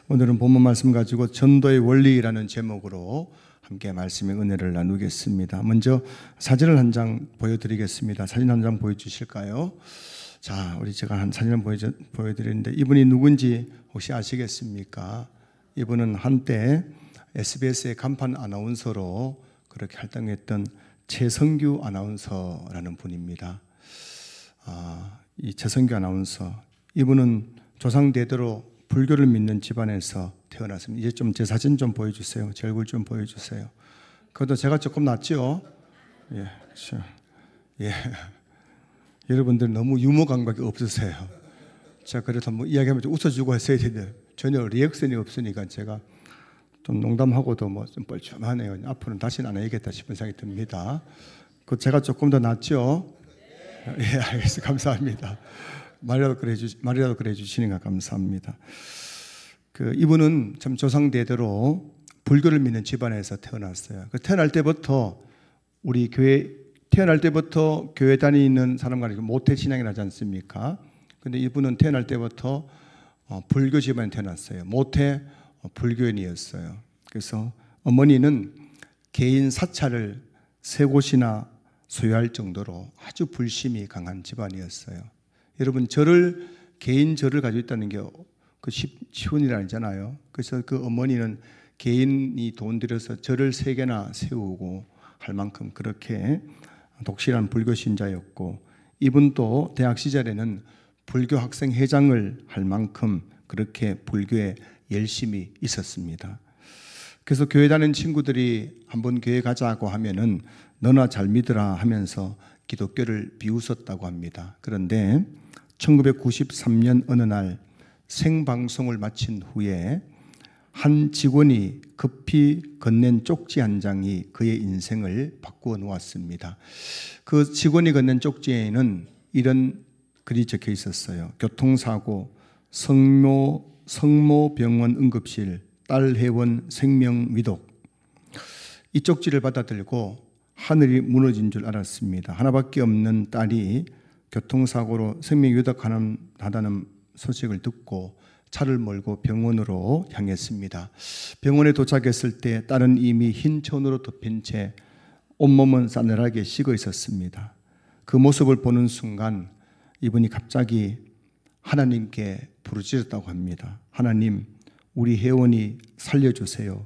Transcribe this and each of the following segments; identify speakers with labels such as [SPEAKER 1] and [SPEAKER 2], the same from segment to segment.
[SPEAKER 1] 오늘은 본문 말씀 가지고 전도의 원리라는 제목으로 함께 말씀의 은혜를 나누겠습니다. 먼저 사진을 한 장 보여드리겠습니다. 사진 한 장 보여주실까요? 자, 제가 한 사진을 보여드리는데 이분이 누군지 혹시 아시겠습니까? 이분은 한때 SBS의 간판 아나운서로 그렇게 활동했던 최성규 아나운서라는 분입니다. 이 최성규 아나운서, 이분은 조상대대로 불교를 믿는 집안에서 태어났습니다. 이제 좀 제 사진 좀 보여주세요. 제 얼굴 좀 보여주세요. 그것도 제가 조금 낫죠? 예, 그렇죠. 예. 여러분들 너무 유머 감각이 없으세요. 제가 그래서 뭐 이야기하면 좀 웃어주고 했어야 되는데 전혀 리액션이 없으니까 제가 좀 농담하고도 뭐 좀 뻘쭘하네요. 앞으로는 다시는 안 해야겠다 싶은 생각이 듭니다. 그 제가 조금 더 낫죠? 예, 알겠습니다. 감사합니다. 말이라도 그래 주시니까 감사합니다. 이분은 참 조상대대로 불교를 믿는 집안에서 태어났어요. 태어날 때부터 교회 다니는 사람과 모태 신앙이 나지 않습니까? 근데 이분은 태어날 때부터 불교 집안에 태어났어요. 모태 불교인이었어요. 그래서 어머니는 개인 사찰을 3곳이나 소유할 정도로 아주 불심이 강한 집안이었어요. 여러분, 개인 절을 가지고 있다는 게 쉬운 일 아니잖아요. 그래서 그 어머니는 개인이 돈 들여서 절을 3개나 세우고 할 만큼 그렇게 독실한 불교 신자였고, 이분도 대학 시절에는 불교 학생 회장을 할 만큼 그렇게 불교에 열심히 있었습니다. 그래서 교회 다니는 친구들이 한번 교회 가자고 하면은 너나 잘 믿으라 하면서 기독교를 비웃었다고 합니다. 그런데 1993년 어느 날 생방송을 마친 후에 한 직원이 급히 건넨 쪽지 한 장이 그의 인생을 바꾸어 놓았습니다. 그 직원이 건넨 쪽지에는 이런 글이 적혀 있었어요. 교통사고, 성모병원 응급실, 딸 회원 생명 위독. 이 쪽지를 받아들고 하늘이 무너진 줄 알았습니다. 하나밖에 없는 딸이 교통사고로 생명 위독하다는 소식을 듣고 차를 몰고 병원으로 향했습니다. 병원에 도착했을 때 딸은 이미 흰 천으로 덮인 채 온몸은 싸늘하게 식어 있었습니다. 그 모습을 보는 순간 이분이 갑자기 하나님께 부르짖었다고 합니다. 하나님, 우리 혜원이 살려주세요.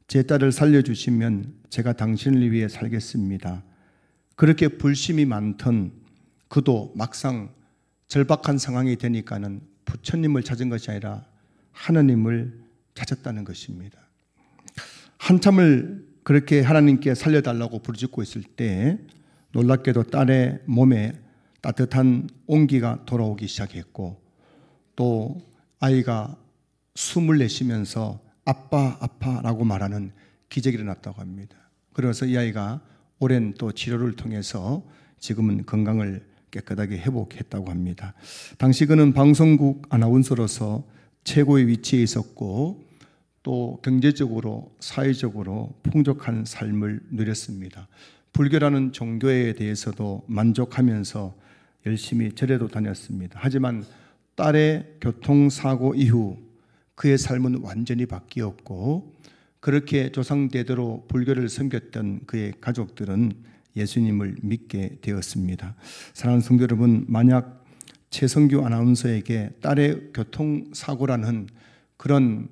[SPEAKER 1] 제 딸을 살려주시면 제가 당신을 위해 살겠습니다. 그렇게 불심이 많던 그도 막상 절박한 상황이 되니까는 부처님을 찾은 것이 아니라 하나님을 찾았다는 것입니다. 한참을 그렇게 하나님께 살려달라고 부르짖고 있을 때 놀랍게도 딸의 몸에 따뜻한 온기가 돌아오기 시작했고, 또 아이가 숨을 내쉬면서 아빠, 아빠라고 말하는 기적이 일어났다고 합니다. 그래서 이 아이가 오랜 또 치료를 통해서 지금은 건강을 깨끗하게 회복했다고 합니다. 당시 그는 방송국 아나운서로서 최고의 위치에 있었고 또 경제적으로 사회적으로 풍족한 삶을 누렸습니다. 불교라는 종교에 대해서도 만족하면서 열심히 절에도 다녔습니다. 하지만 딸의 교통사고 이후 그의 삶은 완전히 바뀌었고, 그렇게 조상대대로 불교를 섬겼던 그의 가족들은 예수님을 믿게 되었습니다. 사랑하는 성도 여러분, 만약 최성규 아나운서에게 딸의 교통사고라는 그런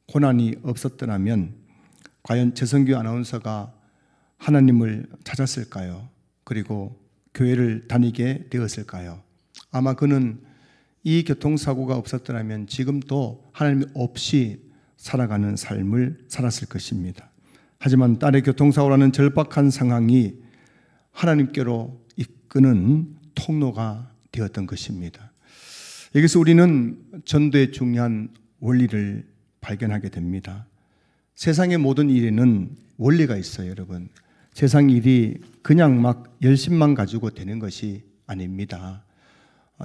[SPEAKER 1] 고난이 없었더라면 과연 최성규 아나운서가 하나님을 찾았을까요? 그리고 교회를 다니게 되었을까요? 아마 그는 이 교통사고가 없었더라면 지금도 하나님 없이 살아가는 삶을 살았을 것입니다. 하지만 딸의 교통사고라는 절박한 상황이 하나님께로 이끄는 통로가 되었던 것입니다. 여기서 우리는 전도의 중요한 원리를 발견하게 됩니다. 세상의 모든 일에는 원리가 있어요, 여러분. 세상 일이 그냥 막 열심만 가지고 되는 것이 아닙니다.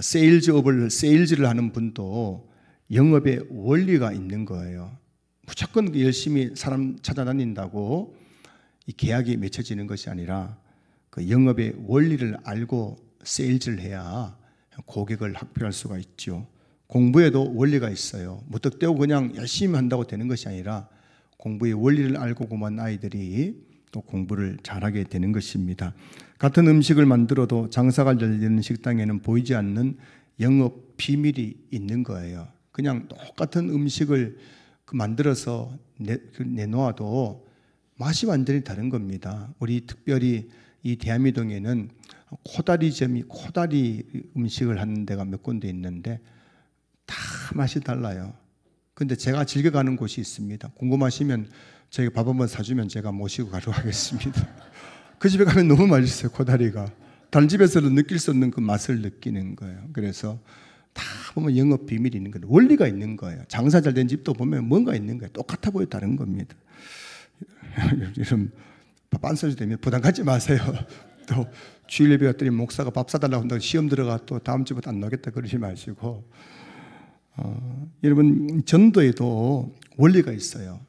[SPEAKER 1] 세일즈를 하는 분도 영업에 원리가 있는 거예요. 무조건 열심히 사람 찾아다닌다고 이 계약이 맺혀지는 것이 아니라 그 영업의 원리를 알고 세일즈를 해야 고객을 확보할 수가 있죠. 공부에도 원리가 있어요. 무턱대고 그냥 열심히 한다고 되는 것이 아니라 공부의 원리를 알고 고만 아이들이 또 공부를 잘하게 되는 것입니다. 같은 음식을 만들어도 장사가 잘 되는 식당에는 보이지 않는 영업 비밀이 있는 거예요. 그냥 똑같은 음식을 만들어서 내놓아도 맛이 완전히 다른 겁니다. 우리 특별히 이 대한미동에는 코다리점이 코다리 음식을 하는 데가 몇 군데 있는데 다 맛이 달라요. 근데 제가 즐겨가는 곳이 있습니다. 궁금하시면 저희가 밥 한번 사주면 제가 모시고 가져가겠습니다. 그 집에 가면 너무 맛있어요. 코다리가 다른 집에서는 느낄 수 없는 그 맛을 느끼는 거예요. 그래서 다 보면 영업 비밀이 있는 거예요. 원리가 있는 거예요. 장사 잘 된 집도 보면 뭔가 있는 거예요. 똑같아 보여 다른 겁니다. 이런 빤소리 되면 부담 갖지 마세요. 또 주일 예배 왔더니 목사가 밥 사달라고 한다고 시험 들어가 또 다음 주부터 안 나오겠다 그러지 마시고 여러분 전도에도 원리가 있어요.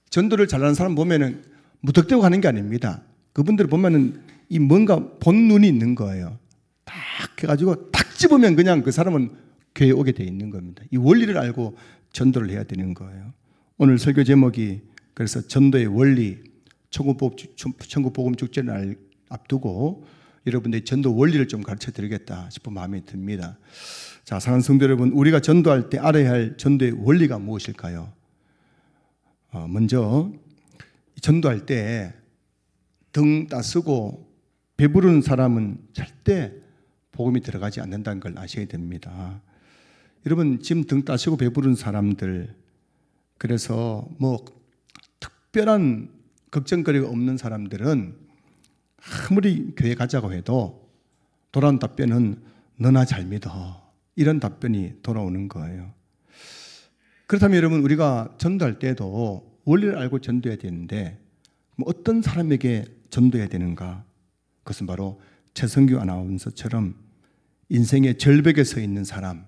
[SPEAKER 1] 전도를 잘하는 사람 보면은 무턱대고 하는 게 아닙니다. 그분들 보면은 이 뭔가 본눈이 있는 거예요. 딱 해가지고 딱 집으면 그냥 그 사람은 교회에 오게 돼 있는 겁니다. 이 원리를 알고 전도를 해야 되는 거예요. 오늘 설교 제목이 그래서 전도의 원리, 천국복음 축제를 앞두고 여러분들이 전도 원리를 좀 가르쳐 드리겠다 싶은 마음이 듭니다. 자, 사랑하는 성도 여러분, 우리가 전도할 때 알아야 할 전도의 원리가 무엇일까요? 먼저 전도할 때 등 따쓰고 배부른 사람은 절대 복음이 들어가지 않는다는 걸 아셔야 됩니다. 여러분 지금 등 따시고 배부른 사람들, 그래서 뭐 특별한 걱정거리가 없는 사람들은 아무리 교회 가자고 해도 돌아온 답변은 너나 잘 믿어, 이런 답변이 돌아오는 거예요. 그렇다면 여러분 우리가 전도할 때도 원리를 알고 전도해야 되는데 어떤 사람에게 전도해야 되는가? 그것은 바로 최성규 아나운서처럼 인생의 절벽에 서 있는 사람,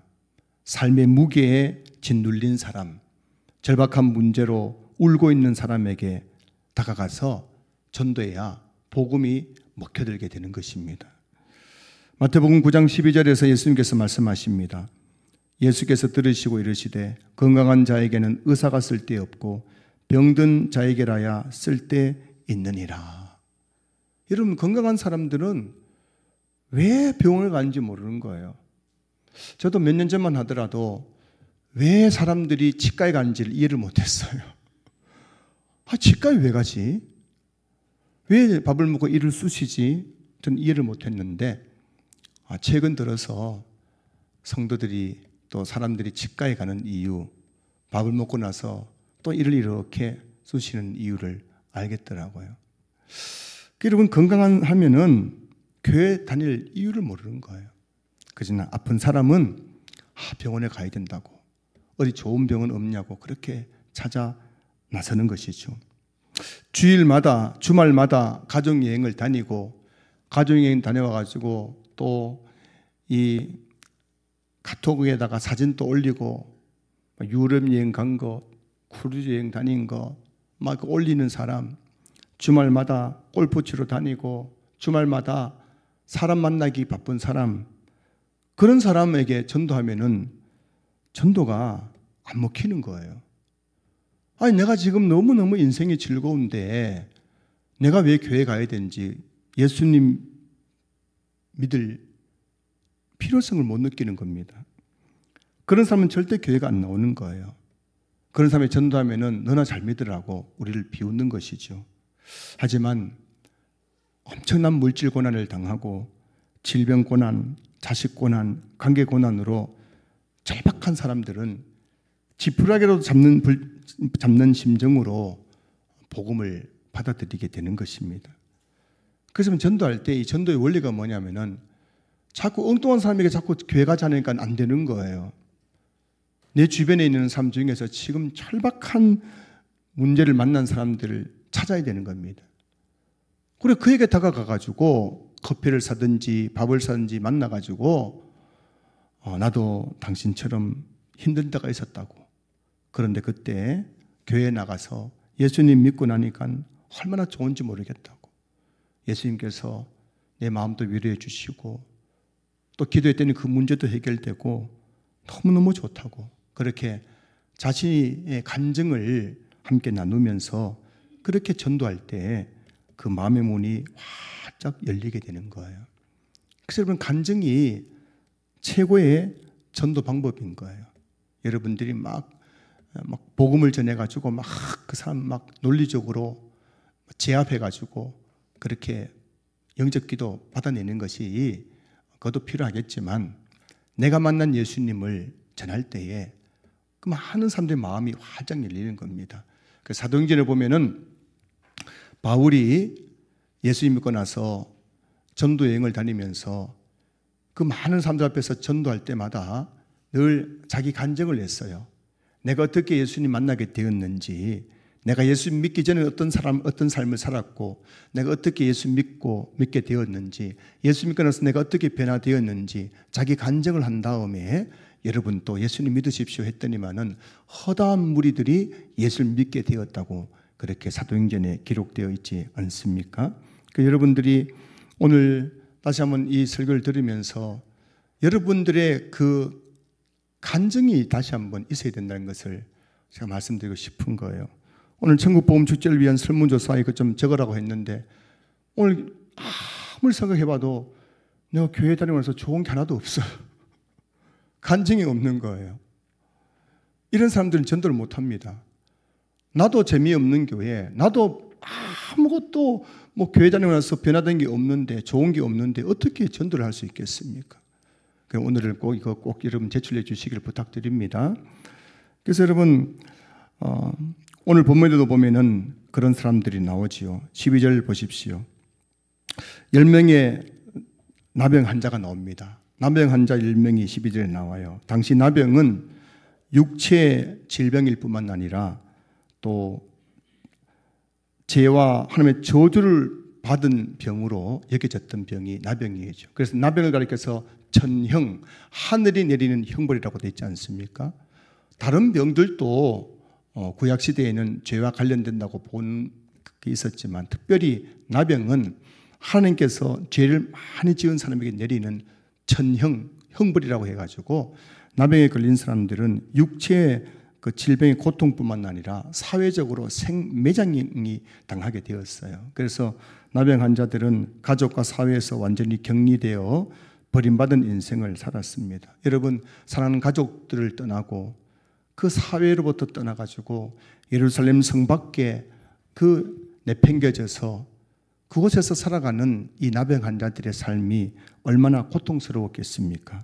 [SPEAKER 1] 삶의 무게에 짓눌린 사람, 절박한 문제로 울고 있는 사람에게 다가가서 전도해야 복음이 먹혀들게 되는 것입니다. 마태복음 9장 12절에서 예수님께서 말씀하십니다. 예수께서 들으시고 이르시되 건강한 자에게는 의사가 쓸데없고 병든 자에게라야 쓸데있느니라. 여러분 건강한 사람들은 왜 병을 가는지 모르는 거예요. 저도 몇 년 전만 하더라도 왜 사람들이 치과에 가는지를 이해를 못했어요. 치과에 왜 가지? 왜 밥을 먹고 이를 쑤시지? 저는 이해를 못했는데 최근 들어서 성도들이 또 사람들이 치과에 가는 이유, 밥을 먹고 나서 또 이를 이렇게 쑤시는 이유를 알겠더라고요. 여러분 건강하면은 교회 다닐 이유를 모르는 거예요. 그러나 아픈 사람은 병원에 가야 된다고, 어디 좋은 병원 없냐고 그렇게 찾아 나서는 것이죠. 주일마다 주말마다 가족여행을 다니고 가족여행 다녀와가지고 또 이 카톡에다가 사진도 올리고 유럽 여행 간 거, 크루즈 여행 다닌 거 막 올리는 사람, 주말마다 골프 치러 다니고 주말마다 사람 만나기 바쁜 사람, 그런 사람에게 전도하면은 전도가 안 먹히는 거예요. 아니 내가 지금 너무너무 인생이 즐거운데 내가 왜 교회 가야 되는지 예수님 믿을 필요성을 못 느끼는 겁니다. 그런 사람은 절대 교회가 안 나오는 거예요. 그런 사람이 전도하면은 너나 잘 믿으라고 우리를 비웃는 것이죠. 하지만 엄청난 물질 고난을 당하고 질병 고난, 자식 고난, 관계 고난으로 절박한 사람들은 지푸라기라도 잡는 심정으로 복음을 받아들이게 되는 것입니다. 그래서 전도할 때 이 전도의 원리가 뭐냐면은 자꾸 엉뚱한 사람에게 자꾸 교회 가지 않으니까 안 되는 거예요. 내 주변에 있는 사람 중에서 지금 절박한 문제를 만난 사람들을 찾아야 되는 겁니다. 그리고 그에게 다가가가지고 커피를 사든지 밥을 사든지 만나가지고 나도 당신처럼 힘든 때가 있었다고. 그런데 그때 교회에 나가서 예수님 믿고 나니까 얼마나 좋은지 모르겠다고. 예수님께서 내 마음도 위로해 주시고 또 기도했더니 그 문제도 해결되고 너무너무 좋다고 그렇게 자신의 간증을 함께 나누면서 그렇게 전도할 때 그 마음의 문이 활짝 열리게 되는 거예요. 그래서 여러분, 간증이 최고의 전도 방법인 거예요. 여러분들이 막 복음을 전해가지고 막 그 사람 막 논리적으로 제압해가지고 그렇게 영적 기도 받아내는 것이 그것도 필요하겠지만, 내가 만난 예수님을 전할 때에 그 많은 사람들의 마음이 활짝 열리는 겁니다. 그 사도행전에 보면은 바울이 예수님 믿고 나서 전도 여행을 다니면서 그 많은 사람들 앞에서 전도할 때마다 늘 자기 간증을 했어요. 내가 어떻게 예수님 만나게 되었는지, 내가 예수 믿기 전에 어떤 삶을 살았고, 내가 어떻게 예수 믿게 되었는지, 예수 믿고 나서 내가 어떻게 변화되었는지 자기 간증을 한 다음에 여러분 또 예수님 믿으십시오 했더니만은 허다한 무리들이 예수를 믿게 되었다고 그렇게 사도행전에 기록되어 있지 않습니까? 여러분들이 오늘 다시 한번 이 설교를 들으면서 여러분들의 그 간증이 다시 한번 있어야 된다는 것을 제가 말씀드리고 싶은 거예요. 오늘 천국복음 축제를 위한 설문조사에 그 좀 적으라고 했는데, 오늘 아무리 생각해봐도 내가 교회 다니면서 좋은 게 하나도 없어요. 간증이 없는 거예요. 이런 사람들은 전도를 못합니다. 나도 재미없는 교회, 나도 아무것도 교회 다니면서 변화된 게 없는데, 좋은 게 없는데 어떻게 전도를 할 수 있겠습니까? 오늘은 꼭 이거 꼭 여러분 제출해 주시길 부탁드립니다. 그래서 여러분, 오늘 본문에도 보면은 그런 사람들이 나오지요. 12절 보십시오. 10명의 나병 환자가 나옵니다. 나병 환자 10명이 12절에 나와요. 당시 나병은 육체 질병일 뿐만 아니라 또 죄와 하나님의 저주를 받은 병으로 여겨졌던 병이 나병이죠. 그래서 나병을 가리켜서 천형, 하늘이 내리는 형벌이라고 되어 있지 않습니까? 다른 병들도 구약시대에는 죄와 관련된다고 본 게 있었지만, 특별히 나병은 하나님께서 죄를 많이 지은 사람에게 내리는 천형, 형벌이라고 해가지고 나병에 걸린 사람들은 육체의 그 질병의 고통뿐만 아니라 사회적으로 생매장이 당하게 되었어요. 그래서 나병 환자들은 가족과 사회에서 완전히 격리되어 버림받은 인생을 살았습니다. 여러분, 사랑하는 가족들을 떠나고 그 사회로부터 떠나가지고 예루살렘 성 밖에 내팽겨져서 그곳에서 살아가는 이 나병 환자들의 삶이 얼마나 고통스러웠겠습니까?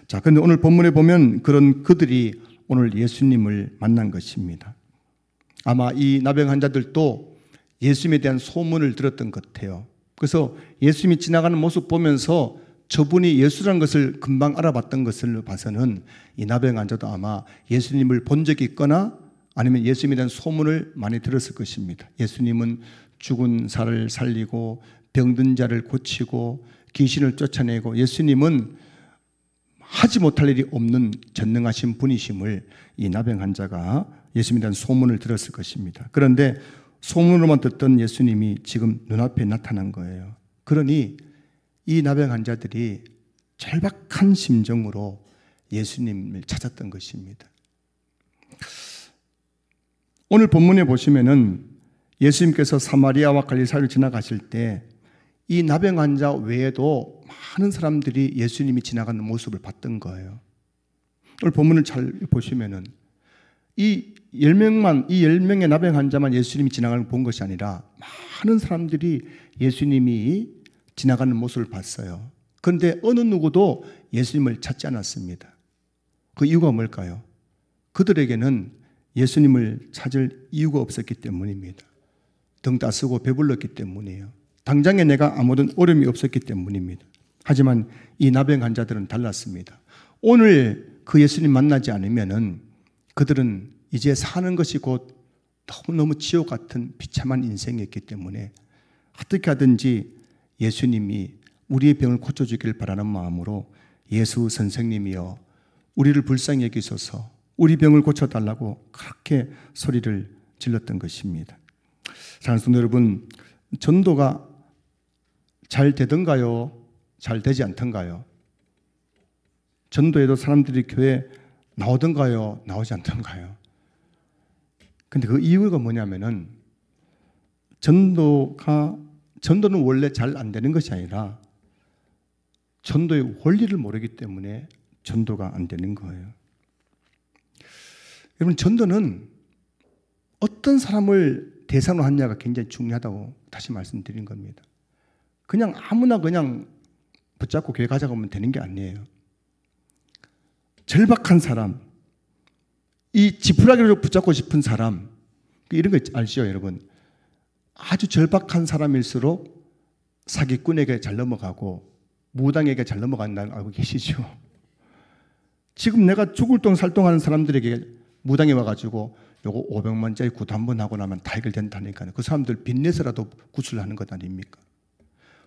[SPEAKER 1] 자, 그런데 오늘 본문에 보면 그들이 오늘 예수님을 만난 것입니다. 아마 이 나병 환자들도 예수님에 대한 소문을 들었던 것 같아요. 그래서 예수님이 지나가는 모습 보면서 저분이 예수라는 것을 금방 알아봤던 것을 봐서는 이 나병 환자도 아마 예수님을 본 적이 있거나 아니면 예수님에 대한 소문을 많이 들었을 것입니다. 예수님은 죽은 자를 살리고 병든 자를 고치고 귀신을 쫓아내고, 예수님은 하지 못할 일이 없는 전능하신 분이심을 이 나병 환자가 예수님에 대한 소문을 들었을 것입니다. 그런데 소문으로만 듣던 예수님이 지금 눈앞에 나타난 거예요. 그러니 이 나병 환자들이 절박한 심정으로 예수님을 찾았던 것입니다. 오늘 본문에 보시면은 예수님께서 사마리아와 갈릴리를 지나가실 때 이 나병 환자 외에도 많은 사람들이 예수님이 지나가는 모습을 봤던 거예요. 오늘 본문을 잘 보시면은 이 10명의 나병 환자만 예수님이 지나가는 걸 본 것이 아니라 많은 사람들이 예수님이 지나가는 모습을 봤어요. 그런데 어느 누구도 예수님을 찾지 않았습니다. 그 이유가 뭘까요? 그들에게는 예수님을 찾을 이유가 없었기 때문입니다. 등 따쓰고 배불렀기 때문이에요. 당장에 내가 아무런 어려움이 없었기 때문입니다. 하지만 이 나병 환자들은 달랐습니다. 오늘 그 예수님 만나지 않으면은 그들은 이제 사는 것이 곧 너무너무 지옥 같은 비참한 인생이었기 때문에 어떻게 하든지 예수님이 우리의 병을 고쳐주길 바라는 마음으로 예수 선생님이여 우리를 불쌍히 여기소서, 우리 병을 고쳐달라고 그렇게 소리를 질렀던 것입니다. 사랑하는 성도 여러분, 전도가 잘 되던가요? 잘 되지 않던가요? 전도에도 사람들이 교회 나오던가요? 나오지 않던가요? 근데 그 이유가 뭐냐면은 전도는 원래 잘 안 되는 것이 아니라 전도의 원리를 모르기 때문에 전도가 안 되는 거예요. 여러분, 전도는 어떤 사람을 대상으로 하느냐가 굉장히 중요하다고 다시 말씀드린 겁니다. 그냥 아무나 그냥 붙잡고 교회 가자고 하면 되는 게 아니에요. 절박한 사람, 이 지푸라기를 붙잡고 싶은 사람, 이런 거 아시죠, 여러분? 아주 절박한 사람일수록 사기꾼에게 잘 넘어가고 무당에게 잘 넘어간다는 거 알고 계시죠? 지금 내가 죽을 똥 살 똥 하는 사람들에게 무당이 와가지고 요거 500만짜리 구두 한 번 하고 나면 다 해결된다니까요. 그 사람들 빚내서라도 구출을 하는 것 아닙니까?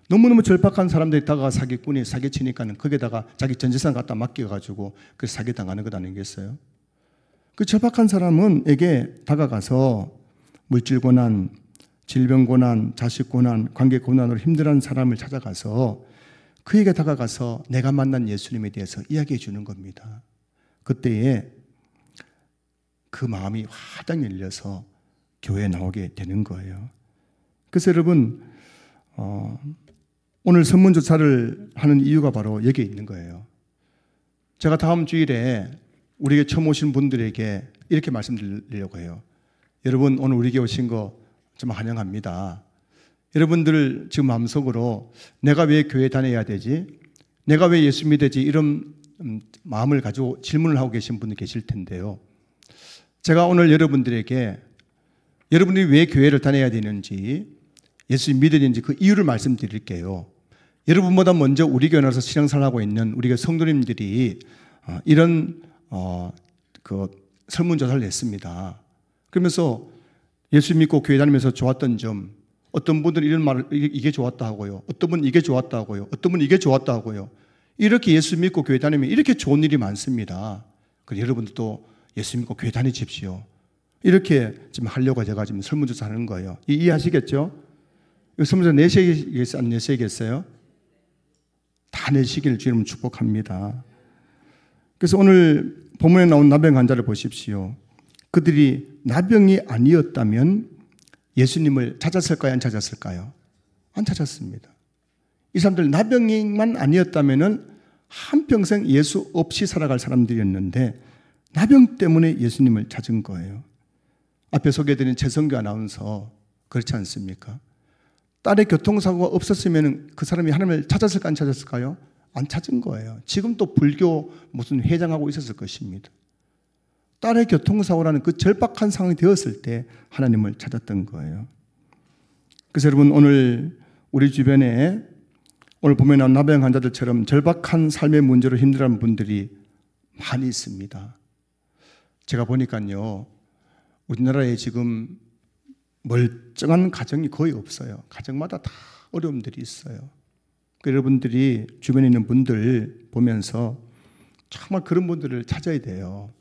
[SPEAKER 1] 너무너무 절박한 사람들이 다가가 사기꾼이 사기치니까는 거기에다가 자기 전 재산 갖다 맡겨가지고 그 사기당하는 것 아니겠어요? 그 절박한 사람에게 다가가서 물질 고난, 질병 고난, 자식 고난, 관계 고난으로 힘들어하는 사람을 찾아가서 그에게 다가가서 내가 만난 예수님에 대해서 이야기해 주는 겁니다. 그때에 그 마음이 화당 열려서 교회에 나오게 되는 거예요. 그래서 여러분, 오늘 설문조사를 하는 이유가 바로 여기에 있는 거예요. 제가 다음 주일에 우리에게 처음 오신 분들에게 이렇게 말씀드리려고 해요. 여러분, 오늘 우리에게 오신 거 좀 환영합니다. 여러분들 지금 마음속으로 내가 왜 교회 다녀야 되지? 내가 왜 예수 믿어야지? 이런 마음을 가지고 질문을 하고 계신 분이 계실 텐데요. 제가 오늘 여러분들에게 여러분이 왜 교회를 다녀야 되는지, 예수 믿어야 되는지 그 이유를 말씀드릴게요. 여러분보다 먼저 우리 교회 나와서 신앙생활을 하고 있는 우리 성도님들이 이런 그 설문조사를 냈습니다. 그러면서 예수 믿고 교회 다니면서 좋았던 점, 어떤 분들은 이런 말을 이게 좋았다 하고요. 어떤 분은 이게 좋았다 하고요. 어떤 분은 이게 좋았다 하고요. 이렇게 예수 믿고 교회 다니면 이렇게 좋은 일이 많습니다. 그래서 여러분들도 예수 믿고 교회 다니십시오. 이렇게 지금 하려고 제가 지금 설문조사 하는 거예요. 이해하시겠죠? 설문조사 내시겠어요? 안 내시겠어요? 다 내시기를 주님 축복합니다. 그래서 오늘 본문에 나온 나병 환자를 보십시오. 그들이 나병이 아니었다면 예수님을 찾았을까요? 안 찾았을까요? 안 찾았습니다. 이 사람들 나병만 아니었다면 한평생 예수 없이 살아갈 사람들이었는데 나병 때문에 예수님을 찾은 거예요. 앞에 소개해드린 최성규 아나운서 그렇지 않습니까? 딸의 교통사고가 없었으면 그 사람이 하나님을 찾았을까 안 찾았을까요? 안 찾은 거예요. 지금 또 불교 무슨 회장하고 있었을 것입니다. 딸의 교통사고라는 그 절박한 상황이 되었을 때 하나님을 찾았던 거예요. 그래서 여러분, 오늘 우리 주변에 오늘 보면 나온 나병 환자들처럼 절박한 삶의 문제로 힘들어하는 분들이 많이 있습니다. 제가 보니까요, 우리나라에 지금 멀쩡한 가정이 거의 없어요. 가정마다 다 어려움들이 있어요. 여러분들이 주변에 있는 분들 보면서 정말 그런 분들을 찾아야 돼요.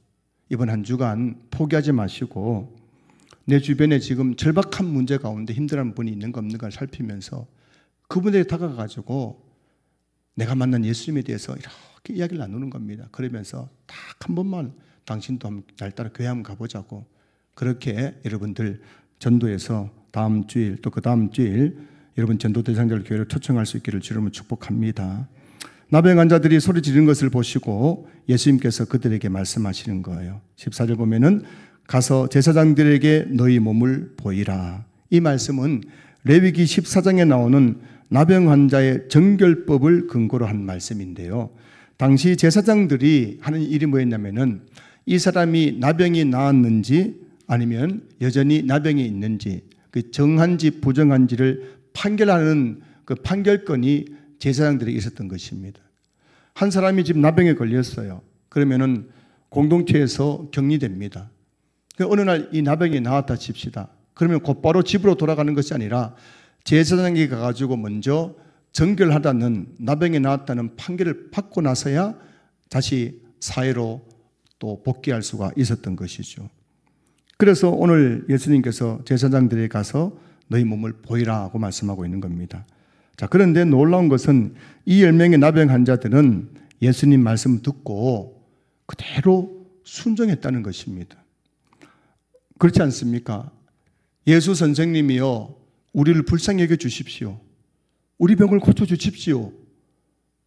[SPEAKER 1] 이번 한 주간 포기하지 마시고 내 주변에 지금 절박한 문제 가운데 힘들어하는 분이 있는 거 없는가 살피면서 그분에게 다가가가지고 내가 만난 예수님에 대해서 이렇게 이야기를 나누는 겁니다. 그러면서 딱 한 번만 당신도 날 따라 교회 한번 가보자고, 그렇게 여러분들 전도해서 다음 주일 또 그 다음 주일 여러분 전도 대상자를 교회로 초청할 수 있기를 주님을 축복합니다. 나병 환자들이 소리 지르는 것을 보시고 예수님께서 그들에게 말씀하시는 거예요. 14절 보면은 가서 제사장들에게 너희 몸을 보이라. 이 말씀은 레위기 14장에 나오는 나병 환자의 정결법을 근거로 한 말씀인데요. 당시 제사장들이 하는 일이 뭐였냐면은 이 사람이 나병이 나았는지 아니면 여전히 나병이 있는지 그 정한지 부정한지를 판결하는 그 판결권이 제사장들이 있었던 것입니다. 한 사람이 지금 나병에 걸렸어요. 그러면은 공동체에서 격리됩니다. 어느 날 이 나병이 나왔다 칩시다. 그러면 곧바로 집으로 돌아가는 것이 아니라 제사장이 가가지고 먼저 정결하다는, 나병이 나왔다는 판결을 받고 나서야 다시 사회로 또 복귀할 수가 있었던 것이죠. 그래서 오늘 예수님께서 제사장들에게 가서 너희 몸을 보이라 하고 말씀하고 있는 겁니다. 자, 그런데 놀라운 것은 이 10명의 나병 환자들은 예수님 말씀 듣고 그대로 순종했다는 것입니다. 그렇지 않습니까? 예수 선생님이요, 우리를 불쌍히 여겨 주십시오. 우리 병을 고쳐주십시오.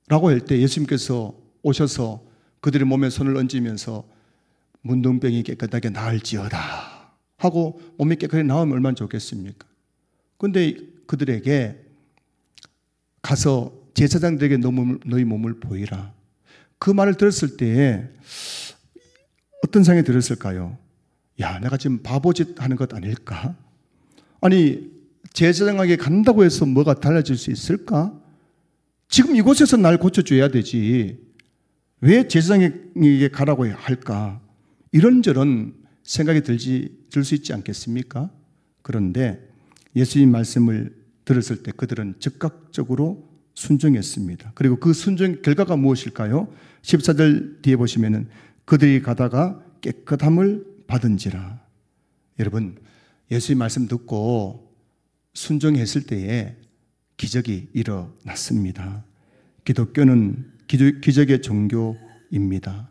[SPEAKER 1] 라고 할 때 예수님께서 오셔서 그들의 몸에 손을 얹으면서 문둥병이 깨끗하게 나을지어다 하고 몸이 깨끗하게 나으면 얼마나 좋겠습니까? 그런데 그들에게 가서 제사장들에게 너희 몸을 보이라. 그 말을 들었을 때에 어떤 생각이 들었을까요? 야, 내가 지금 바보짓 하는 것 아닐까? 아니, 제사장에게 간다고 해서 뭐가 달라질 수 있을까? 지금 이곳에서 날 고쳐줘야 되지. 왜 제사장에게 가라고 할까? 이런저런 생각이 들 수 있지 않겠습니까? 그런데 예수님 말씀을 들었을 때 그들은 즉각적으로 순종했습니다. 그리고 그 순종의 결과가 무엇일까요? 14절 뒤에 보시면은 그들이 가다가 깨끗함을 받은지라. 여러분, 예수님 말씀 듣고 순종했을 때에 기적이 일어났습니다. 기독교는 기적의 종교입니다.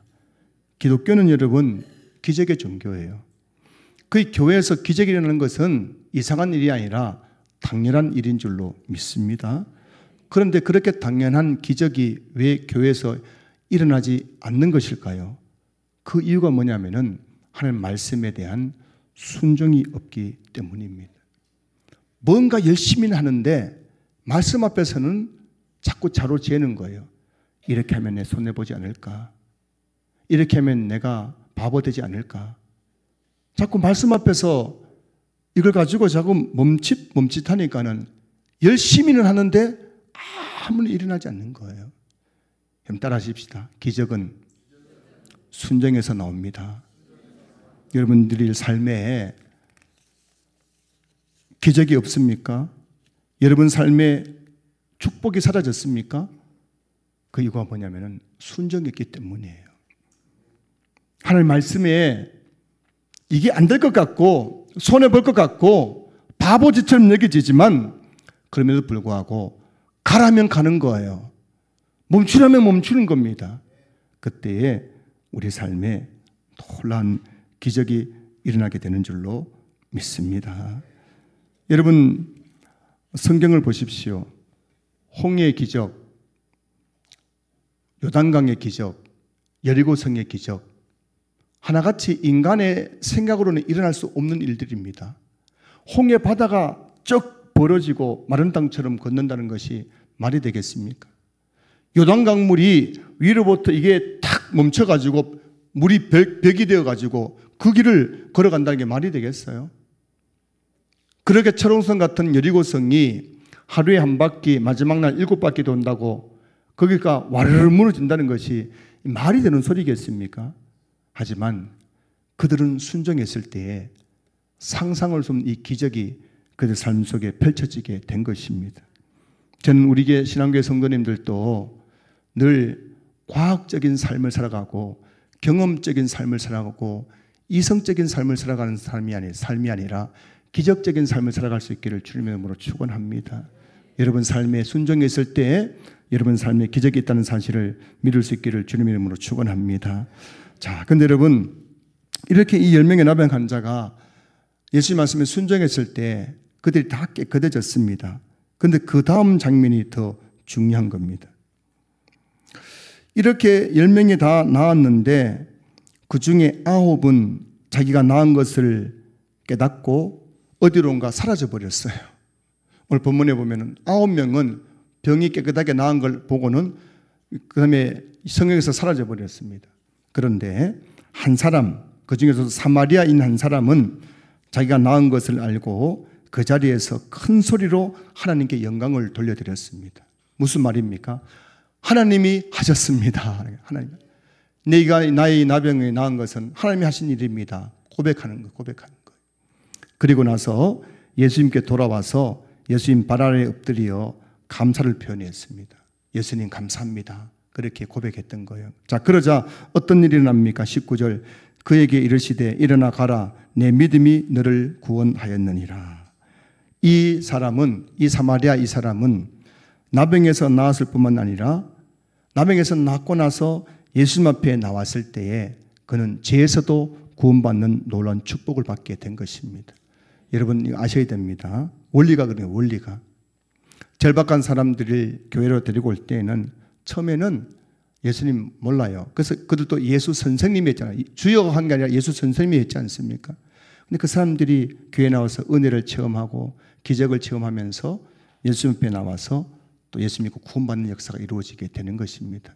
[SPEAKER 1] 기독교는 여러분 기적의 종교예요. 그 교회에서 기적이 일어나는 것은 이상한 일이 아니라 당연한 일인 줄로 믿습니다. 그런데 그렇게 당연한 기적이 왜 교회에서 일어나지 않는 것일까요? 그 이유가 뭐냐면은 하나님 말씀에 대한 순종이 없기 때문입니다. 뭔가 열심히 하는데 말씀 앞에서는 자꾸 자로 재는 거예요. 이렇게 하면 내 손해보지 않을까? 이렇게 하면 내가 바보 되지 않을까? 자꾸 말씀 앞에서 이걸 가지고 자꾸 멈칫하니까는 열심히는 하는데 아무런 일어나지 않는 거예요. 그럼 따라 하십시다. 기적은 순종에서 나옵니다. 여러분들의 삶에 기적이 없습니까? 여러분 삶에 축복이 사라졌습니까? 그 이유가 뭐냐면은 순종했기 때문이에요. 하나님 말씀에 이게 안 될 것 같고 손해볼 것 같고 바보짓처럼 여겨지지만 그럼에도 불구하고 가라면 가는 거예요. 멈추라면 멈추는 겁니다. 그때에 우리 삶에 놀라운 기적이 일어나게 되는 줄로 믿습니다. 여러분 성경을 보십시오. 홍해의 기적, 요단강의 기적, 여리고성의 기적, 하나같이 인간의 생각으로는 일어날 수 없는 일들입니다. 홍해 바다가 쩍 벌어지고 마른 땅처럼 걷는다는 것이 말이 되겠습니까? 요단강물이 위로부터 이게 탁 멈춰가지고 물이 벽이 되어가지고 그 길을 걸어간다는 게 말이 되겠어요? 그렇게 철옹성 같은 여리고성이 하루에 한 바퀴, 마지막 날 7바퀴 돈다고 거기가 와르르 무너진다는 것이 말이 되는 소리겠습니까? 하지만 그들은 순종했을 때에 상상할 수 없는 이 기적이 그들 삶 속에 펼쳐지게 된 것입니다. 저는 우리 교회 신앙교회 성도님들도 늘 과학적인 삶을 살아가고 경험적인 삶을 살아가고 이성적인 삶을 살아가는 삶이 아니라 기적적인 삶을 살아갈 수 있기를 주님의 이름으로 축원합니다. 여러분 삶에 순종했을 때 여러분 삶에 기적이 있다는 사실을 믿을 수 있기를 주님의 이름으로 축원합니다. 자, 근데 여러분 이렇게 이 10명의 나병 환자가 예수님 말씀에 순종했을 때 그들이 다 깨끗해졌습니다. 그런데 그 다음 장면이 더 중요한 겁니다. 이렇게 10명이 다 나았는데 그 중에 9은 자기가 나은 것을 깨닫고 어디론가 사라져 버렸어요. 오늘 본문에 보면은 9명은 병이 깨끗하게 나은 걸 보고는 그 다음에 성경에서 사라져 버렸습니다. 그런데 한 사람, 그 중에서도 사마리아인 한 사람은 자기가 나은 것을 알고 그 자리에서 큰 소리로 하나님께 영광을 돌려드렸습니다. 무슨 말입니까? 하나님이 하셨습니다. 하나님, 내가 나의 나병이 나은 것은 하나님이 하신 일입니다. 고백하는 거예요. 그리고 나서 예수님께 돌아와서 예수님 발 아래에 엎드려 감사를 표현했습니다. 예수님 감사합니다. 그렇게 고백했던 거예요. 자, 그러자 어떤 일이 일어납니까? 19절 그에게 이르시되 일어나 가라 내 믿음이 너를 구원하였느니라. 이 사람은, 이 사마리아 이 사람은 나병에서 나았을 뿐만 아니라 나병에서 낫고 나서 예수님 앞에 나왔을 때에 그는 죄에서도 구원받는 놀라운 축복을 받게 된 것입니다. 여러분 이거 아셔야 됩니다. 원리가 그래요. 원리가. 절박한 사람들을 교회로 데리고 올 때에는 처음에는 예수님 몰라요. 그래서 그들도 예수 선생님이 했잖아요. 주여가 한 게 아니라 예수 선생님이 했지 않습니까? 근데 그 사람들이 교회에 나와서 은혜를 체험하고 기적을 체험하면서 예수님 앞에 나와서 또 예수 믿고 구원받는 역사가 이루어지게 되는 것입니다.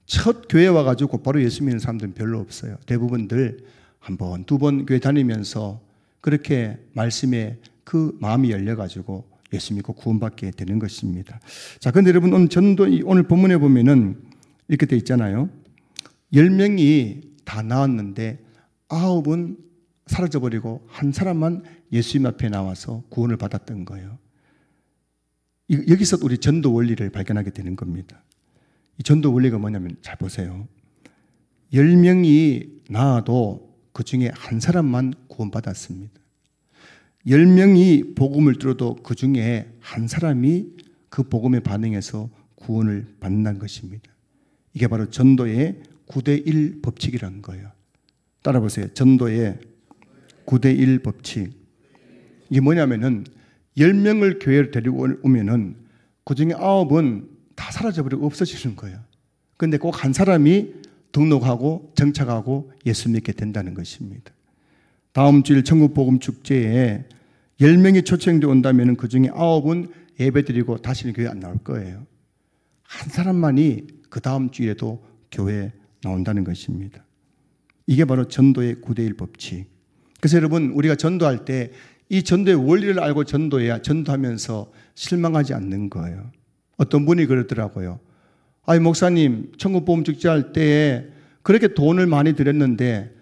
[SPEAKER 1] 첫 교회 와가지고 곧바로 예수 믿는 사람들은 별로 없어요. 대부분들 한 번, 두 번 교회 다니면서 그렇게 말씀에 그 마음이 열려가지고 예수 믿고 구원받게 되는 것입니다. 자, 그런데 여러분 오늘 전도 오늘 본문에 보면은 이렇게 돼 있잖아요. 10명이 다 나왔는데 9은 사라져버리고 한 사람만 예수님 앞에 나와서 구원을 받았던 거예요. 여기서 우리 전도 원리를 발견하게 되는 겁니다. 이 전도 원리가 뭐냐면 잘 보세요. 10명이 나와도 그 중에 한 사람만 구원받았습니다. 10명이 복음을 들어도 그 중에 한 사람이 그 복음에 반응해서 구원을 받는 것입니다. 이게 바로 전도의 9대1 법칙이라는 거예요. 따라 보세요. 전도의 9대1 법칙. 이게 뭐냐면은 10명을 교회를 데리고 오면은 그 중에 9은 다 사라져버리고 없어지는 거예요. 그런데 꼭 한 사람이 등록하고 정착하고 예수 믿게 된다는 것입니다. 다음 주일 천국복음 축제에 10명이 초청되어 온다면 그 중에 9은 예배드리고 다시는 교회 안 나올 거예요. 한 사람만이 그 다음 주일에도 교회에 나온다는 것입니다. 이게 바로 전도의 9대1 법칙. 그래서 여러분 우리가 전도할 때 이 전도의 원리를 알고 전도해야 전도하면서 실망하지 않는 거예요. 어떤 분이 그러더라고요. 아니 목사님 천국복음 축제할 때에 그렇게 돈을 많이 들였는데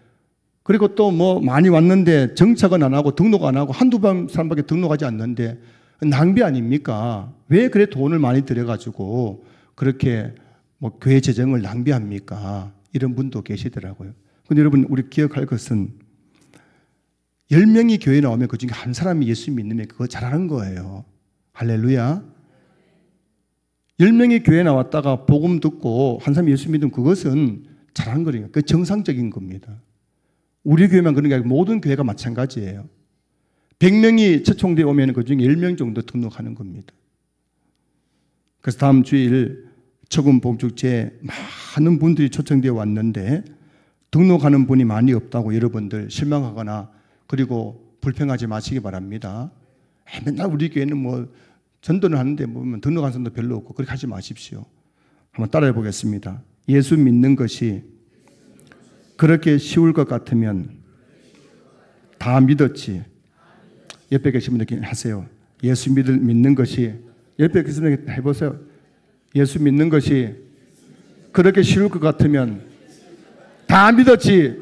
[SPEAKER 1] 그리고 또 뭐 많이 왔는데 정착은 안 하고 등록 안 하고 한두 번 사람밖에 등록하지 않는데 낭비 아닙니까? 왜 그래 돈을 많이 들여가지고 그렇게 뭐 교회 재정을 낭비합니까? 이런 분도 계시더라고요. 근데 여러분 우리 기억할 것은 10명이 교회에 나오면 그 중에 한 사람이 예수 믿는 게 그거 잘하는 거예요. 할렐루야. 10명이 교회에 나왔다가 복음 듣고 한 사람이 예수 믿으면 그것은 잘하는 거예요. 그게 정상적인 겁니다. 우리 교회만 그런 게 아니고 모든 교회가 마찬가지예요. 100명이 초청되어 오면 그 중에 10명 정도 등록하는 겁니다. 그래서 다음 주일 초금 복음축제에 많은 분들이 초청되어 왔는데 등록하는 분이 많이 없다고 여러분들 실망하거나 그리고 불평하지 마시기 바랍니다. 맨날 우리 교회는 뭐 전도를 하는데 보면 등록한 사람도 별로 없고 그렇게 하지 마십시오. 한번 따라해 보겠습니다. 예수 믿는 것이 그렇게 쉬울 것 같으면 다 믿었지. 옆에 계신 분들 하세요. 예수 믿는 것이 옆에 계신 분들 해보세요. 예수 믿는 것이 그렇게 쉬울 것 같으면 다 믿었지.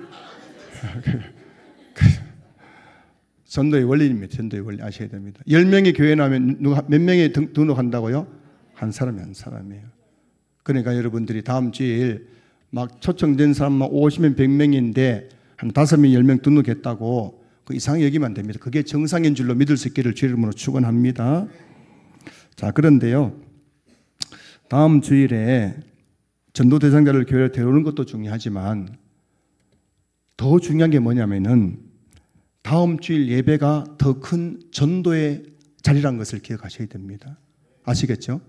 [SPEAKER 1] 전도의 원리입니다. 전도의 원리 아셔야 됩니다. 10명이 교회에 나오면 몇 명이 등록한다고요? 한 사람이 한 사람이에요. 그러니까 여러분들이 다음 주일 막 초청된 사람만 오시면 100명인데 한 5명, 10명 등록했다고 그 이상하게 여기면 안 됩니다. 그게 정상인 줄로 믿을 수 있기를 주의 이름으로 축원합니다. 자, 그런데요. 다음 주일에 전도 대상자를 교회에 데려오는 것도 중요하지만 더 중요한 게 뭐냐면은 다음 주일 예배가 더 큰 전도의 자리라는 것을 기억하셔야 됩니다. 아시겠죠?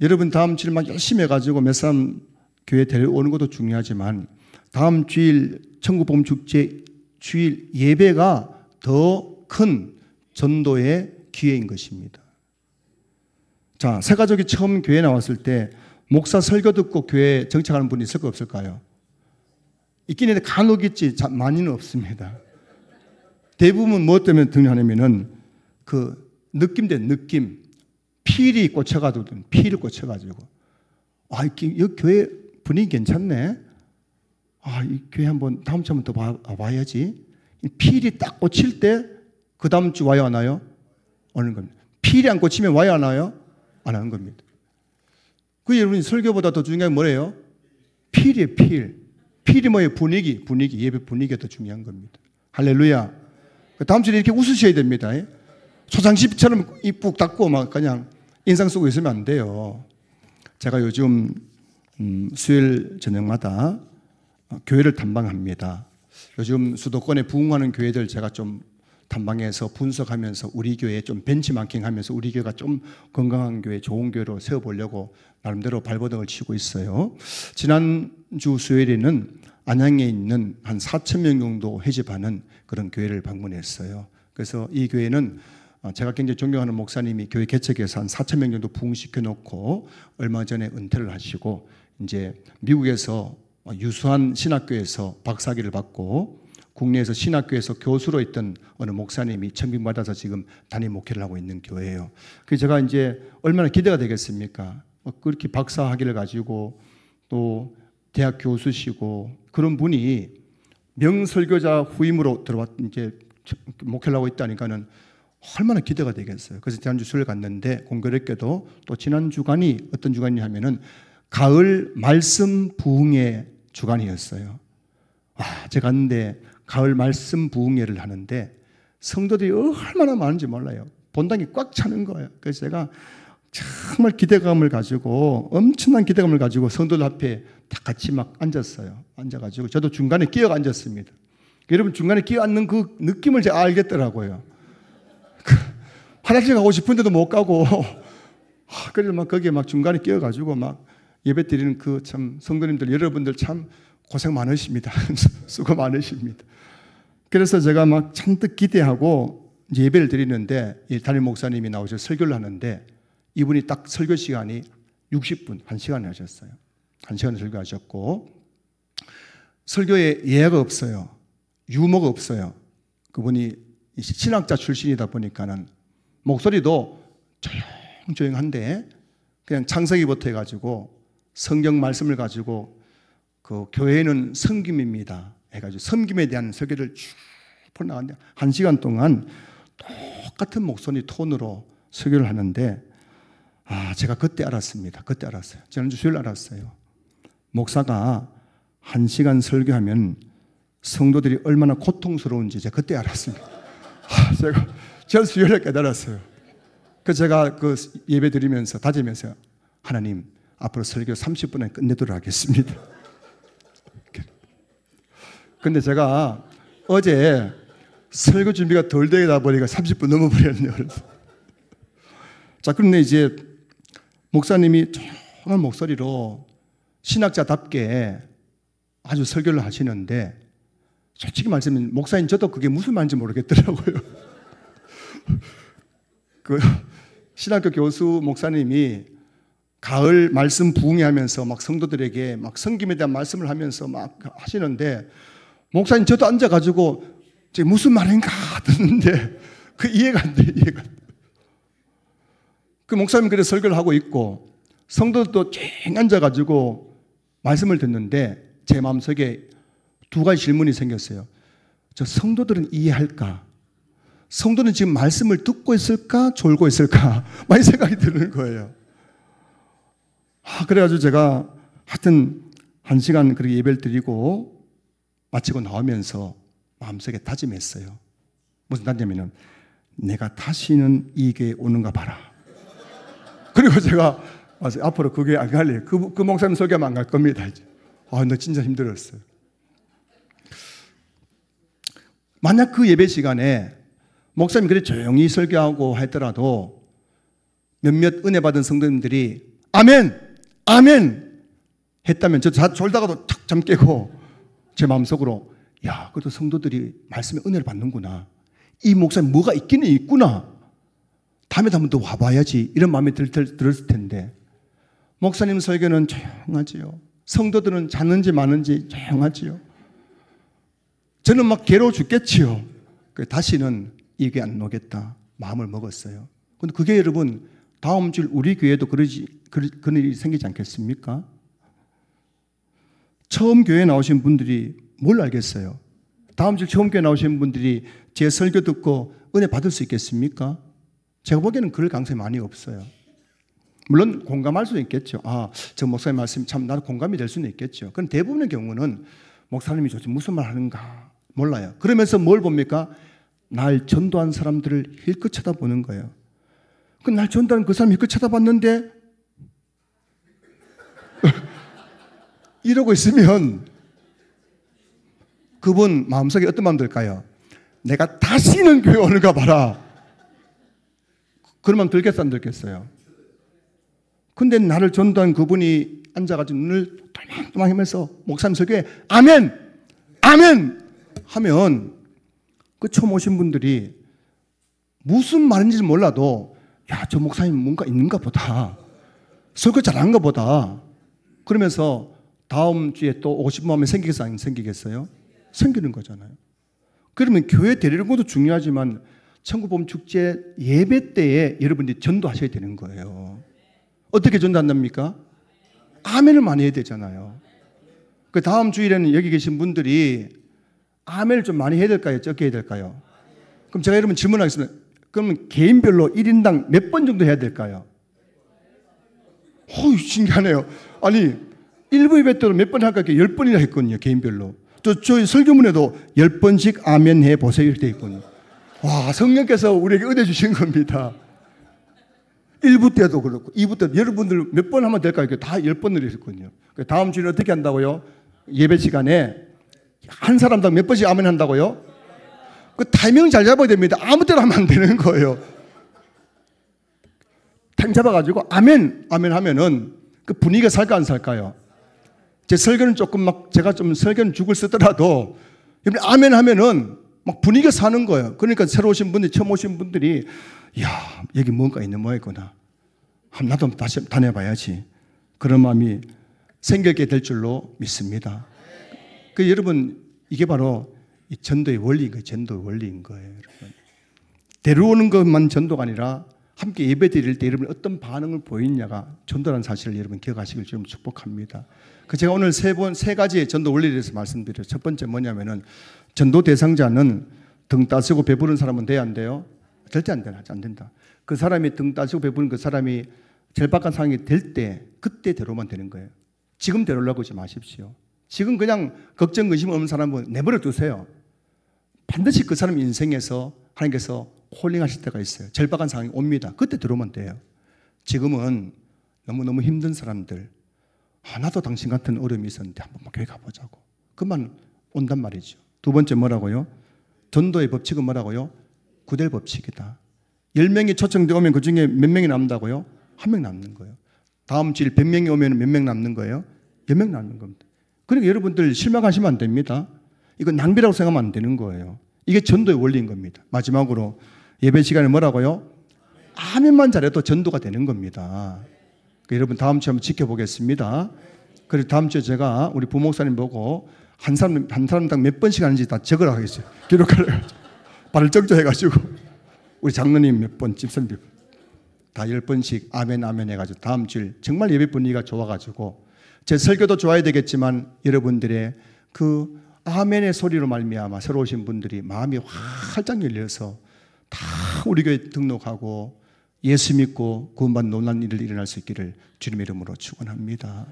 [SPEAKER 1] 여러분 다음 주일 막 열심히 해가지고 몇 사람 교회 데려오는 것도 중요하지만 다음 주일 천국복음 축제 주일 예배가 더 큰 전도의 기회인 것입니다. 자, 새 가족이 처음 교회에 나왔을 때 목사 설교 듣고 교회에 정착하는 분이 있을까 없을까요? 있긴 있는데 간혹 있지 많이는 없습니다. 대부분 무엇 때문에 등록하냐면은 그 느낌 된 느낌, 필이 꽂혀가지고 필을 꽂혀가지고 아, 이 교회 분위기 괜찮네. 아, 이 교회 한번 다음 주 한번 더 와야지. 필이 딱 꽂힐 때 그 다음 주 와요 안 와요? 오는 겁니다. 필이 안 꽂히면 와요 안 와요? 안 하는 겁니다. 그 여러분 설교보다 더 중요한 게 뭐예요? 필이에요. 필이 뭐예요? 분위기 예배 분위기가 더 중요한 겁니다. 할렐루야. 다음 주에 이렇게 웃으셔야 됩니다. 초상집처럼 입 푹 닫고 막 그냥 인상 쓰고 있으면 안 돼요. 제가 요즘 수요일 저녁마다 교회를 탐방합니다. 요즘 수도권에 부흥하는 교회들 제가 좀 탐방해서 분석하면서 우리 교회에 좀 벤치마킹하면서 우리 교회가 좀 건강한 교회, 좋은 교회로 세워보려고 나름대로 발버둥을 치고 있어요. 지난주 수요일에는 안양에 있는 한 4,000명 정도 회집하는 그런 교회를 방문했어요. 그래서 이 교회는 제가 굉장히 존경하는 목사님이 교회 개척해서 한 4,000명 정도 부흥시켜 놓고 얼마 전에 은퇴를 하시고 이제 미국에서 유수한 신학교에서 박사학위를 받고 국내에서 신학교에서 교수로 있던 어느 목사님이 청빙받아서 지금 담임 목회를 하고 있는 교회예요. 그래서 제가 이제 얼마나 기대가 되겠습니까? 그렇게 박사학위를 가지고 또 대학 교수시고 그런 분이 명설교자 후임으로 들어왔 이제 목회를 하고 있다니까는 얼마나 기대가 되겠어요. 그래서 지난주 수요일 갔는데 공교롭게도 또 지난 주간이 어떤 주간이 하면은 가을 말씀 부흥회 주간이었어요. 제가 갔는데 가을 말씀 부흥회를 하는데 성도들이 얼마나 많은지 몰라요. 본당이 꽉 차는 거예요. 그래서 제가 정말 기대감을 가지고 엄청난 기대감을 가지고 성도들 앞에 다 같이 막 앉았어요. 앉아가지고 저도 중간에 끼어 앉았습니다. 여러분 중간에 끼어 앉는 그 느낌을 제가 알겠더라고요. 화장실 가고 싶은데도 못 가고 그래서 막 거기에 막 중간에 끼어가지고 막 예배 드리는 그 참 성도님들 여러분들 참 고생 많으십니다. 수고 많으십니다. 그래서 제가 막 잔뜩 기대하고 이제 예배를 드리는데 이 담임 목사님이 나오셔서 설교를 하는데 이분이 딱 설교 시간이 60분, 1시간을 하셨어요. 1시간을 설교하셨고 설교에 예약이 없어요. 유머가 없어요. 그분이 신학자 출신이다 보니까는 목소리도 조용조용한데 그냥 창세기부터 해가지고 성경 말씀을 가지고 그 교회는 섬김입니다 해가지고 섬김에 대한 설교를 쭉 풀어나가는데 1시간 동안 똑같은 목소리 톤으로 설교를 하는데 제가 그때 알았습니다. 그때 알았어요. 지난주 수요일 알았어요. 목사가 1시간 설교하면 성도들이 얼마나 고통스러운지 제가 그때 알았습니다. 제가 수요일에 깨달았어요. 그래서 제가 그 예배 드리면서 다짐해서 하나님 앞으로 설교 30분 안에 끝내도록 하겠습니다. 근데 제가 어제 설교 준비가 덜 되다 보니까 30분 넘어버렸네요. 자, 그런데 이제 목사님이 조용한 목소리로 신학자답게 아주 설교를 하시는데 솔직히 말씀드리면 목사님 저도 그게 무슨 말인지 모르겠더라고요. 그 신학교 교수 목사님이 가을 말씀 부흥회 하면서 막 성도들에게 막 성김에 대한 말씀을 하면서 막 하시는데 목사님 저도 앉아가지고 무슨 말인가 듣는데 그 이해가 안 돼, 이해가 안 돼. 그 목사님 그래서 설교를 하고 있고 성도들도 쨍 앉아가지고 말씀을 듣는데 제 마음속에 두 가지 질문이 생겼어요. 저 성도들은 이해할까? 성도는 지금 말씀을 듣고 있을까? 졸고 있을까? 많이 생각이 드는 거예요. 그래가지고 제가 하여튼 1시간 그렇게 예배를 드리고 마치고 나오면서 마음속에 다짐했어요. 무슨 다짐이냐면 내가 다시는 이 교회에 오는가 봐라. 그리고 제가 앞으로 그 교회 안 갈래요. 그 목사님 설교하면 안 갈 겁니다. 이제. 나 진짜 힘들었어요. 만약 그 예배 시간에 목사님이 그래 조용히 설교하고 하더라도 몇몇 은혜 받은 성도님들이 아멘! 아멘! 했다면 저 졸다가도 탁 잠 깨고 제 마음속으로 그래도 성도들이 말씀에 은혜를 받는구나. 이 목사님 뭐가 있기는 있구나. 다음에도 한 번 더 와봐야지. 이런 마음이 들었을 텐데 목사님 설교는 조용하지요. 성도들은 잤는지 마는지 조용하지요. 저는 막 괴로워 죽겠지요. 다시는 이 교회 안 오겠다 마음을 먹었어요. 그런데 그게 여러분 다음 주 우리 교회도 그런 일이 생기지 않겠습니까? 처음 교회에 나오신 분들이 뭘 알겠어요? 다음 주 처음 교회 나오신 분들이 제 설교 듣고 은혜 받을 수 있겠습니까? 제가 보기에는 그럴 가능성이 많이 없어요. 물론 공감할 수는 있겠죠. 저 목사님 말씀 참 나도 공감이 될 수는 있겠죠. 그럼 대부분의 경우는 목사님이 도대체 무슨 말 하는가 몰라요. 그러면서 뭘 봅니까? 날 전도한 사람들을 힐끗 쳐다보는 거예요. 날 전도한 그 사람 힐끗 쳐다봤는데 이러고 있으면 그분 마음속에 어떤 마음 들까요? 내가 다시는 교회 오는가 봐라. 그런 마음 들겠어, 안 들겠어요? 근데 나를 전도한 그분이 앉아가지고 눈을 똘망똘망 하면서 목사님 설교에 아멘! 아멘! 하면 그 처음 오신 분들이 무슨 말인지 몰라도 야, 저 목사님 뭔가 있는가 보다. 설교 잘하는가 보다. 그러면서 다음 주에 또 오고 싶은 마음이 생기겠어요? 안 생기겠어요? 생기는 거잖아요. 그러면 교회 데리는 것도 중요하지만 천국복음축제 예배 때에 여러분들이 전도하셔야 되는 거예요. 어떻게 전도한답니까? 아멘을 많이 해야 되잖아요. 그 다음 주일에는 여기 계신 분들이 아멘을 좀 많이 해야 될까요? 적게 해야 될까요? 그럼 제가 여러분 질문하겠습니다. 그러면 개인별로 1인당 몇 번 정도 해야 될까요? 신기하네요. 아니 1부 예배 때도 몇 번 할까? 10번이나 했거든요. 개인별로. 저희 설교문에도 10번씩 아멘 해보세요 이렇게 되어 있거든요. 와, 성령께서 우리에게 은혜 주신 겁니다. 1부 때도 그렇고 2부 때도 여러분들 몇 번 하면 될까요? 다 10번을 했거든요. 다음 주에 어떻게 한다고요? 예배 시간에 한 사람당 몇 번씩 아멘 한다고요? 그 타이밍 잘 잡아야 됩니다. 아무 때나 하면 안 되는 거예요. 타임 잡아가지고 아멘, 아멘 하면은 그 분위기가 살까 안 살까요? 제 설교는 조금 제가 좀 설교는 죽을 쓰더라도 여러분 아멘 하면은 막 분위기가 사는 거예요. 그러니까 새로 오신 분들이, 처음 오신 분들이 야, 여기 뭔가 있는 모양이구나. 나도 다시 다녀봐야지. 그런 마음이 생기게 될 줄로 믿습니다. 그 여러분 이게 바로 이 전도의 원리인 거예요. 전도의 원리인 거예요. 여러분. 데려오는 것만 전도가 아니라 함께 예배 드릴 때 여러분 어떤 반응을 보이느냐가 전도라는 사실을 여러분 기억하시길 좀 축복합니다. 제가 오늘 세 가지의 전도 원리에 대해서 말씀드려요. 첫 번째 뭐냐면은 전도 대상자는 등 따시고 배부른 사람은 돼야 안 돼요? 절대 안 된다. 그 사람이 등 따시고 배부른 그 사람이 절박한 상황이 될 때 그때 데려오면 되는 거예요. 지금 데려오려고 하지 마십시오. 지금 그냥 걱정 의심 없는 사람은 내버려 두세요. 반드시 그 사람 인생에서 하나님께서 콜링하실 때가 있어요. 절박한 상황이 옵니다. 그때 들어오면 돼요. 지금은 너무너무 힘든 사람들, 나도 당신 같은 어려움이 있었는데 한번 교회 가보자고. 그만 온단 말이죠. 두 번째 뭐라고요? 전도의 법칙은 뭐라고요? 구될 법칙이다. 10명이 초청되어 오면 그 중에 몇 명이 남는다고요? 1명 남는 거예요. 다음 주일 100명이 오면 몇 명 남는 거예요? 10명 남는 겁니다. 그러니까 여러분들 실망하시면 안 됩니다. 이건 낭비라고 생각하면 안 되는 거예요. 이게 전도의 원리인 겁니다. 마지막으로 예배 시간에 뭐라고요? 아멘만 잘해도 전도가 되는 겁니다. 그러니까 여러분 다음 주에 한번 지켜보겠습니다. 그리고 다음 주에 제가 우리 부목사님 보고 한 사람당 몇 번씩 하는지 다 적으라 하겠어요. 기록하라. 발을 적조해가지고 우리 장로님 몇 번, 집사님 다 10번씩 아멘 아멘 해가지고 다음 주일 정말 예배 분위기가 좋아가지고 제 설교도 좋아야 되겠지만 여러분들의 그 아멘의 소리로 말미암아 새로 오신 분들이 마음이 활짝 열려서 다 우리 교회 등록하고 예수 믿고 구원받는 놀라운 일을 일어날 수 있기를 주님의 이름으로 축원합니다.